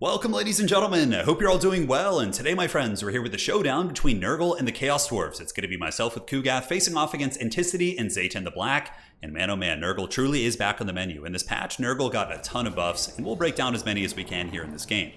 Welcome, ladies and gentlemen. I hope you're all doing well, and today, my friends, we're here with the showdown between Nurgle and the Chaos Dwarfs. It's going to be myself with Kugath facing off against Anticity and Zaytan the Black, and man oh man, Nurgle truly is back on the menu. In this patch, Nurgle got a ton of buffs, and we'll break down as many as we can here in this game.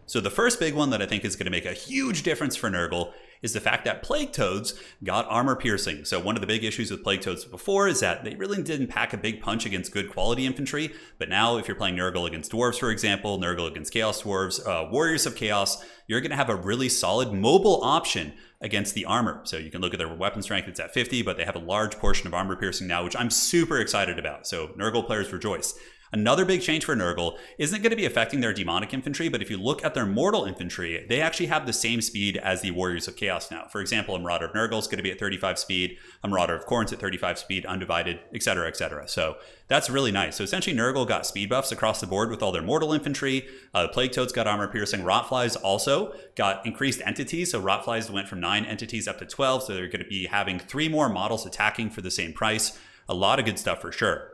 So the first big one that I think is going to make a huge difference for Nurgle is the fact that Plague Toads got armor piercing. So one of the big issues with Plague Toads before is that they really didn't pack a big punch against good quality infantry. But now if you're playing Nurgle against Dwarves, for example, Nurgle against Chaos Dwarves, Warriors of Chaos, you're going to have a really solid mobile option against the armor. So you can look at their weapon strength, it's at 50, but they have a large portion of armor piercing now, which I'm super excited about. So Nurgle players rejoice. Another big change for Nurgle isn't going to be affecting their demonic infantry, but if you look at their mortal infantry, they actually have the same speed as the Warriors of Chaos now. For example, a Marauder of Nurgle is going to be at 35 speed, a Marauder of Khorne's at 35 speed, Undivided, etc., etc. So that's really nice. So essentially, Nurgle got speed buffs across the board with all their mortal infantry. Plague Toads got armor piercing. Rotflies also got increased entities. So Rotflies went from 9 entities up to 12. So they're going to be having 3 more models attacking for the same price. A lot of good stuff for sure.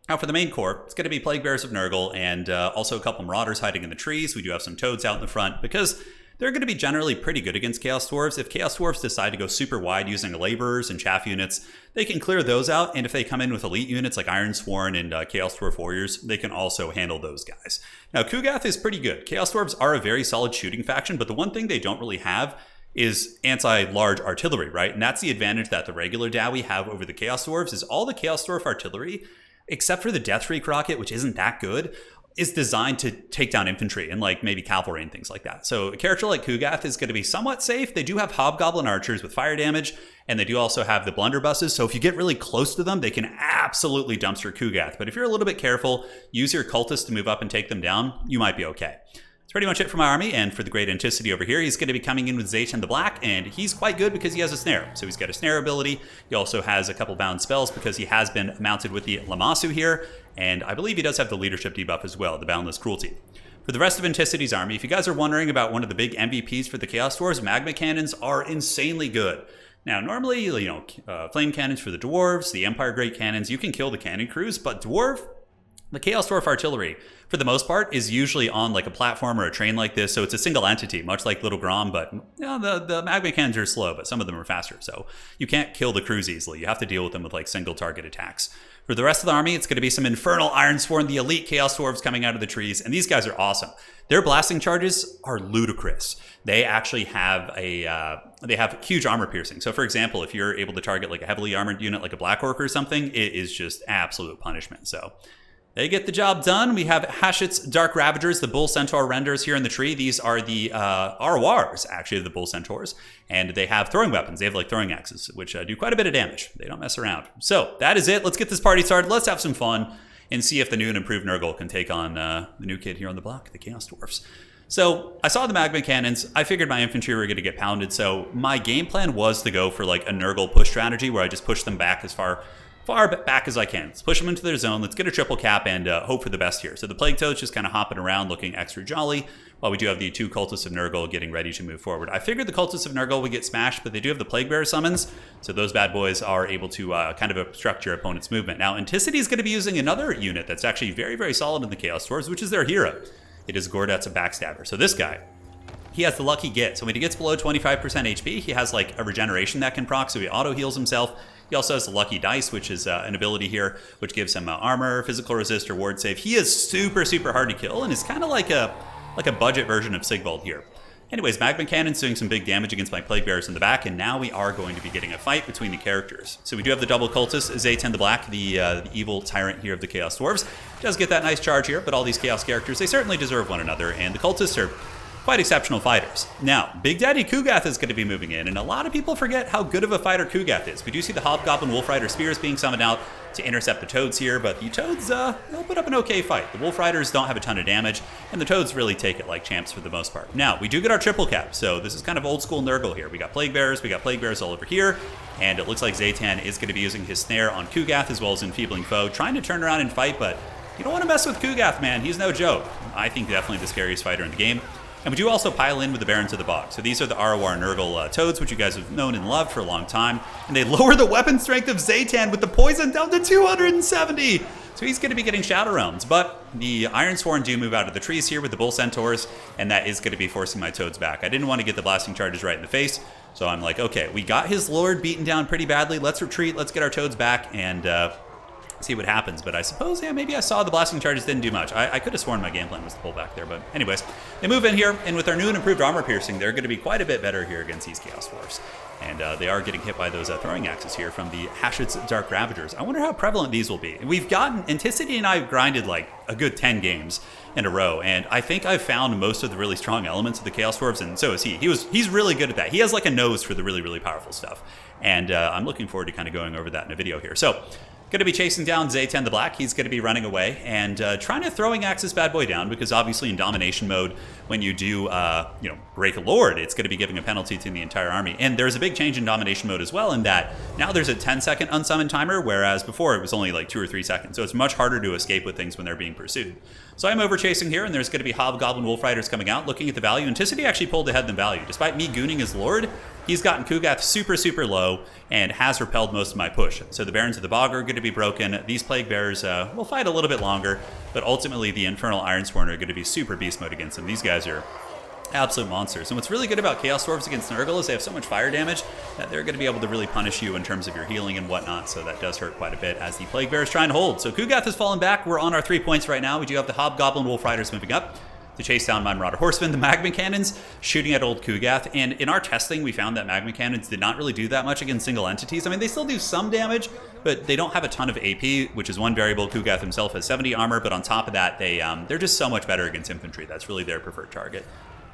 Now for the main core, it's going to be Plague Bears of Nurgle and also a couple Marauders hiding in the trees. We do have some Toads out in the front because they're going to be generally pretty good against Chaos Dwarves. If Chaos Dwarves decide to go super wide using Laborers and Chaff units, they can clear those out. And if they come in with elite units like Iron Sworn and Chaos Dwarf Warriors, they can also handle those guys. Now Kugath is pretty good. Chaos Dwarves are a very solid shooting faction, but the one thing they don't really have is anti-large artillery, right? And that's the advantage that the regular Dowie have over the Chaos Dwarves is all the Chaos Dwarf artillery, except for the Deathstreak rocket, which isn't that good, is designed to take down infantry and like maybe cavalry and things like that. So a character like Kugath is going to be somewhat safe. They do have Hobgoblin archers with fire damage, and they do also have the blunderbusses. So if you get really close to them, they can absolutely dumpster Kugath. But if you're a little bit careful, use your cultists to move up and take them down, you might be okay. That's pretty much it for my army, and for the great Anticity over here, he's going to be coming in with Zaytan the Black, and he's quite good because he has a snare. So he's got a snare ability. He also has a couple bound spells because he has been mounted with the Lamassu here, and I believe he does have the leadership debuff as well, the Boundless Cruelty. For the rest of Anticity's army, if you guys are wondering about one of the big MVPs for the Chaos Dwarves, Magma Cannons are insanely good. Now, normally, Flame Cannons for the Dwarves, the Empire Great Cannons, you can kill the cannon crews, but the Chaos Dwarf artillery, for the most part, is usually on like a platform or a train like this, so it's a single entity, much like Little Grom, but the Magma Cannons are slow, but some of them are faster, so you can't kill the crews easily. You have to deal with them with like single target attacks. For the rest of the army, it's going to be some Infernal Iron Sworn, the elite Chaos Dwarves coming out of the trees, and these guys are awesome. Their blasting charges are ludicrous. They actually have they have huge armor piercing. So for example, if you're able to target like a heavily armored unit like a Black Orc or something, it is just absolute punishment. So they get the job done. We have Hashit's Dark Ravagers, the Bull Centaur renders here in the tree. These are the RORs, actually, of the Bull Centaurs. And they have throwing weapons. They have like throwing axes, which do quite a bit of damage. They don't mess around. So that is it. Let's get this party started. Let's have some fun and see if the new and improved Nurgle can take on the new kid here on the block, the Chaos Dwarfs. So I saw the Magma Cannons. I figured my infantry were going to get pounded. So my game plan was to go for like a Nurgle push strategy where I just push them back as far back as I can. Let's push them into their zone. Let's get a triple cap and hope for the best here. So the Plague Toads just kind of hopping around looking extra jolly while we do have the 2 Cultists of Nurgle getting ready to move forward. I figured the Cultists of Nurgle would get smashed, but they do have the Plague Bear summons, so those bad boys are able to kind of obstruct your opponent's movement. Now, Anticity is going to be using another unit that's actually very, very solid in the Chaos Dwarves, which is their hero. It is Gordet's a Backstabber. So this guy, he has the lucky get. So when he gets below 25% HP, he has like a regeneration that can proc, so he auto-heals himself. He also has the Lucky Dice, which is an ability here, which gives him armor, physical resist, or ward save. He is super, super hard to kill, and is kind of like a budget version of Sigvald here. Anyways, Magma Cannon's doing some big damage against my Plague Bears in the back, and now we are going to be getting a fight between the characters. So we do have the double cultist, Zaytan the Black, the evil tyrant here of the Chaos Dwarves. Does get that nice charge here, but all these Chaos characters, they certainly deserve one another, and the cultists are quite exceptional fighters. Now, Big Daddy Kugath is going to be moving in, and a lot of people forget how good of a fighter Kugath is. We do see the Hobgoblin Wolf Rider Spears being summoned out to intercept the Toads here, but the Toads, they'll put up an okay fight. The Wolf Riders don't have a ton of damage, and the Toads really take it like champs for the most part. Now, we do get our triple cap, so this is kind of old school Nurgle here. We got Plague Bears all over here, and it looks like Zaytan is going to be using his snare on Kugath as well as Enfeebling Foe, trying to turn around and fight, but you don't want to mess with Kugath, man. He's no joke. I think definitely the scariest fighter in the game. And we do also pile in with the Barons of the Bog. So these are the ROR Nurgle Toads, which you guys have known and loved for a long time. And they lower the weapon strength of Zaytan with the poison down to 270. So he's going to be getting Shadow Realms, but the Ironsworn do move out of the trees here with the Bull Centaurs, and that is going to be forcing my Toads back. I didn't want to get the blasting charges right in the face, so I'm like, okay, we got his Lord beaten down pretty badly. Let's retreat, let's get our Toads back, and see what happens. But I suppose, yeah, maybe I saw the blasting charges didn't do much. I could have sworn my game plan was to pull back there, but anyways, they move in here, and with their new and improved armor piercing, they're going to be quite a bit better here against these Chaos Dwarfs. And they are getting hit by those throwing axes here from the Hashut's Dark Ravagers. I wonder how prevalent these will be. We've gotten, Anticity and I have grinded like a good 10 games in a row, and I think I've found most of the really strong elements of the Chaos Dwarves, and so is he. He's really good at that. He has like a nose for the really, really powerful stuff. And I'm looking forward to kind of going over that in a video here. So, going to be chasing down Zayten the Black. He's going to be running away and trying to throwing axe this bad boy down, because obviously in domination mode, when you do break a lord, it's going to be giving a penalty to the entire army. And there's a big change in domination mode as well, in that now there's a 10-second unsummon timer, whereas before it was only like 2 or 3 seconds. So it's much harder to escape with things when they're being pursued. So I'm over chasing here, and there's going to be Hobgoblin Wolf Riders coming out. Looking at the value, Anticity actually pulled ahead in value. Despite me gooning his lord, he's gotten Kugath super, super low and has repelled most of my push. So the Barons of the Bog are going to be broken. These Plague Bears will fight a little bit longer, but ultimately the Infernal Ironsworn are going to be super beast mode against them. These guys are absolute monsters. And what's really good about Chaos Dwarves against Nurgle is they have so much fire damage that they're going to be able to really punish you in terms of your healing and whatnot, so that does hurt quite a bit as the Plague Bear is trying to hold. So Kugath has fallen back. We're on our 3 points right now. We do have the Hobgoblin Wolf Riders moving up to chase down my Marauder Horsemen, the Magma Cannons shooting at old Kugath. And in our testing, we found that Magma Cannons did not really do that much against single entities. I mean, they still do some damage, but they don't have a ton of AP, which is one variable. Kugath himself has 70 armor, but on top of that, they're just so much better against infantry. That's really their preferred target.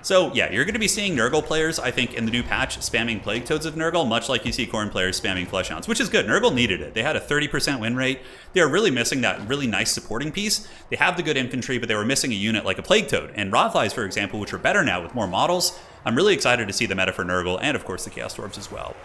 So yeah, you're going to be seeing Nurgle players, I think, in the new patch spamming Plague Toads of Nurgle, much like you see Khorne players spamming Fleshhounds, which is good. Nurgle needed it. They had a 30% win rate. They're really missing that really nice supporting piece. They have the good infantry, but they were missing a unit like a Plague Toad. And Rothflies, for example, which are better now with more models. I'm really excited to see the meta for Nurgle, and of course the Chaos Dwarves as well.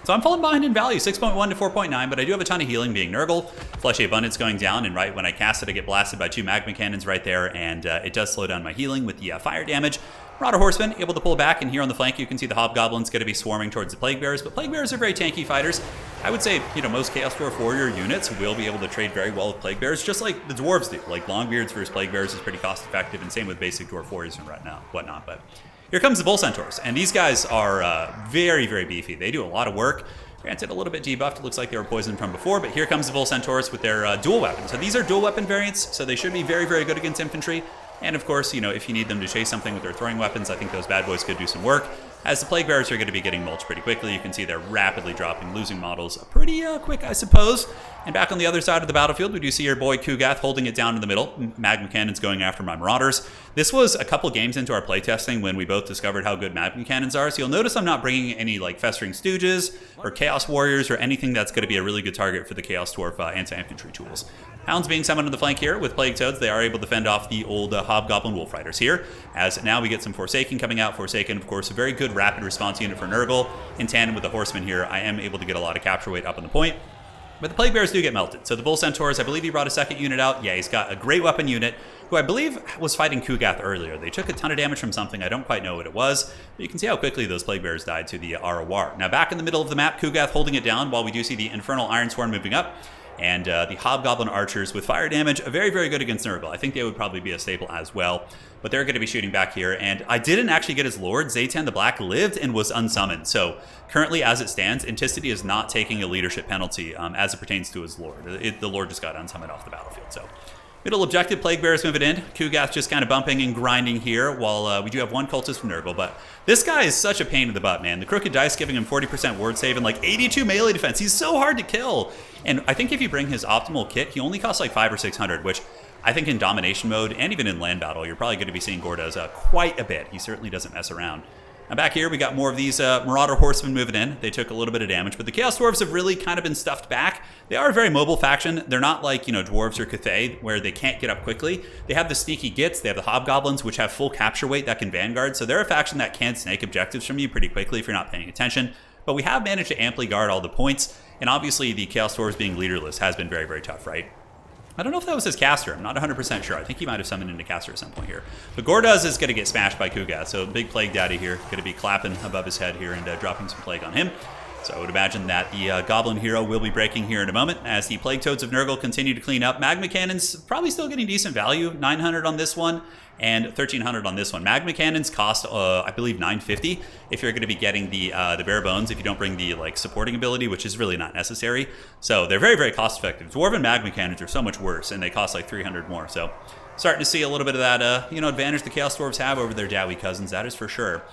So I'm falling behind in value, 6.1 to 4.9, but I do have a ton of healing being Nurgle. Fleshy Abundance going down, and right when I cast it, I get blasted by 2 Magma Cannons right there, and it does slow down my healing with the fire damage. Marauder Horsemen able to pull back, and here on the flank you can see the Hobgoblins going to be swarming towards the Plague Bears, but Plague Bears are very tanky fighters. I would say, most Chaos Dwarf Warrior units will be able to trade very well with Plague Bears, just like the Dwarves do. Like Longbeards versus Plague Bears is pretty cost effective, and same with basic Dwarf Warriors and whatnot. But here comes the Bull Centaurs, and these guys are very, very beefy. They do a lot of work. Granted, a little bit debuffed. It looks like they were poisoned from before, but here comes the Bull Centaurs with their dual weapons. So these are dual weapon variants, so they should be very, very good against infantry. And of course, if you need them to chase something with their throwing weapons, I think those bad boys could do some work. As the Plague Bears are going to be getting mulched pretty quickly, you can see they're rapidly dropping, losing models pretty quick, I suppose. And back on the other side of the battlefield, we do see your boy Kugath holding it down in the middle. Magma Cannons going after my Marauders. This was a couple games into our playtesting when we both discovered how good Magma Cannons are. So you'll notice I'm not bringing any like Festering Stooges or Chaos Warriors or anything that's going to be a really good target for the Chaos Dwarf anti-infantry tools. Hounds being summoned on the flank here with Plague Toads. They are able to fend off the old Hobgoblin Wolf Riders here. As now we get some Forsaken coming out. Forsaken, of course, a very good rapid response unit for Nurgle. In tandem with the Horsemen here, I am able to get a lot of capture weight up on the point. But the Plague Bears do get melted. So the Bull Centaurs, I believe he brought a second unit out. Yeah, he's got a great weapon unit, who I believe was fighting Kugath earlier. They took a ton of damage from something. I don't quite know what it was, but you can see how quickly those Plague Bears died to the ROR. Now back in the middle of the map, Kugath holding it down while we do see the Infernal Ironsworn moving up. And the Hobgoblin Archers with fire damage, very, very good against Nurgle. I think they would probably be a staple as well. But they're going to be shooting back here. And I didn't actually get his Lord. Zayten the Black lived and was unsummoned. So currently, as it stands, Anticity is not taking a leadership penalty as it pertains to his Lord. The Lord just got unsummoned off the battlefield. So middle objective, Plague Bears moving in. Kugath just kind of bumping and grinding here while we do have one cultist from Nurgle. But this guy is such a pain in the butt, man. The Crooked Dice giving him 40% ward save and like 82 melee defense. He's so hard to kill. And I think if you bring his optimal kit, he only costs like 500 or 600, which I think in domination mode and even in land battle, you're probably going to be seeing Gordo's quite a bit. He certainly doesn't mess around. Now back here, we got more of these Marauder Horsemen moving in. They took a little bit of damage, but the Chaos Dwarves have really kind of been stuffed back. They are a very mobile faction. They're not like, Dwarves or Cathay, where they can't get up quickly. They have the sneaky Gits. They have the Hobgoblins, which have full capture weight that can Vanguard. So they're a faction that can snake objectives from you pretty quickly if you're not paying attention. But we have managed to amply guard all the points. And obviously, the Chaos Dwarves being leaderless has been very, very tough, right? I don't know if that was his caster. I'm not 100% sure. I think he might have summoned into caster at some point here. But Gordo's is going to get smashed by Kugath. So big Plague Daddy here. Going to be clapping above his head here and dropping some plague on him. So I would imagine that the Goblin Hero will be breaking here in a moment as the Plague Toads of Nurgle continue to clean up. Magma Cannons probably still getting decent value, 900 on this one and 1300 on this one. Magma Cannons cost, I believe, 950 if you're going to be getting the bare bones, if you don't bring the like supporting ability, which is really not necessary. So they're very, very cost effective. Dwarven Magma Cannons are so much worse, and they cost like 300 more. So starting to see a little bit of that advantage the Chaos Dwarves have over their Dowie cousins, that is for sure.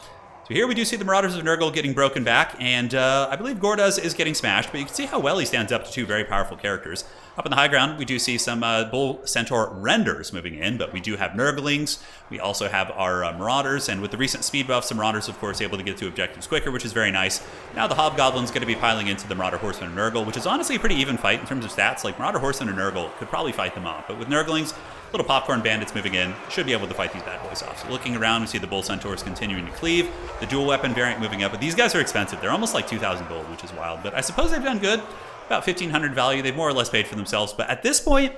So here we do see the Marauders of Nurgle getting broken back, and I believe Gorduz is getting smashed, but you can see how well he stands up to two very powerful characters. Up in the high ground, we do see some Bull Centaur renders moving in, but we do have Nurglings. We also have our Marauders, and with the recent speed buffs, the Marauders, of course, able to get to objectives quicker, which is very nice. Now the Hobgoblin's going to be piling into the Marauder Horsemen of Nurgle, which is honestly a pretty even fight in terms of stats. Like, Marauder Horsemen of Nurgle could probably fight them off, but with Nurglings, little popcorn bandits moving in, should be able to fight these bad boys off. So looking around, we see the Bull Centaurs continuing to cleave, the dual weapon variant moving up, but these guys are expensive. They're almost like 2,000 gold, which is wild, but I suppose they've done good. About 1,500 value. They've more or less paid for themselves, but at this point,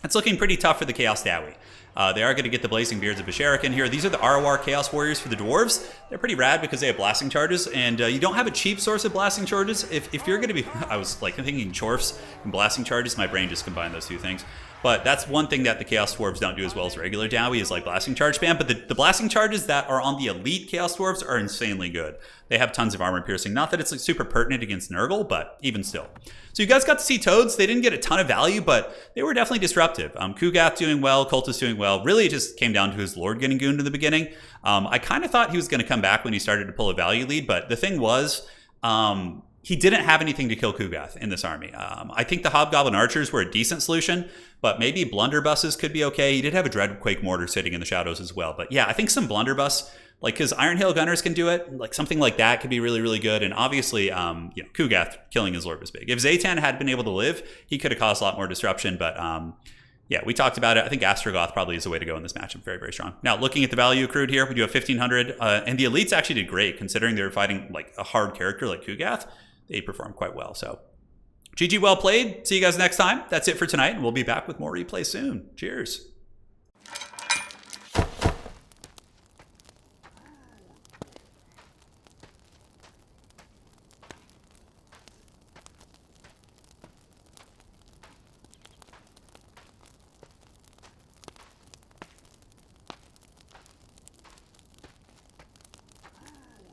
it's looking pretty tough for the Chaos Dowie. They are going to get the Blazing Beards of Basharikan here. These are the Arawar Chaos Warriors for the Dwarves. They're pretty rad because they have blasting charges, and you don't have a cheap source of blasting charges. If you're going to be, I was like thinking Chorfs and blasting charges, my brain just combined those two things. But that's one thing that the Chaos Dwarves don't do as well as regular Dowie is like blasting charge spam. But the blasting charges that are on the elite Chaos Dwarves are insanely good. They have tons of armor piercing. Not that it's like super pertinent against Nurgle, but even still. So you guys got to see Toads. They didn't get a ton of value, but they were definitely disruptive. Kugath doing well, Cultist doing well. Really, it just came down to his Lord getting gooned in the beginning. I kind of thought he was going to come back when he started to pull a value lead, but the thing was, he didn't have anything to kill Kugath in this army. I think the Hobgoblin Archers were a decent solution, but maybe Blunderbusses could be okay. He did have a Dreadquake Mortar sitting in the shadows as well. But yeah, I think some Blunderbuss, like, because Iron Hail Gunners can do it, like something like that could be really, really good. And obviously, Kugath killing his Lord was big. If Zaytan had been able to live, he could have caused a lot more disruption. But yeah, we talked about it. I think Astrogoth probably is the way to go in this matchup. Very, very strong. Now, looking at the value accrued here, we do have 1,500. And the Elites actually did great, considering they were fighting like a hard character like Kugath. They performed quite well. So GG, well played. See you guys next time. That's it for tonight, and we'll be back with more replay soon. Cheers.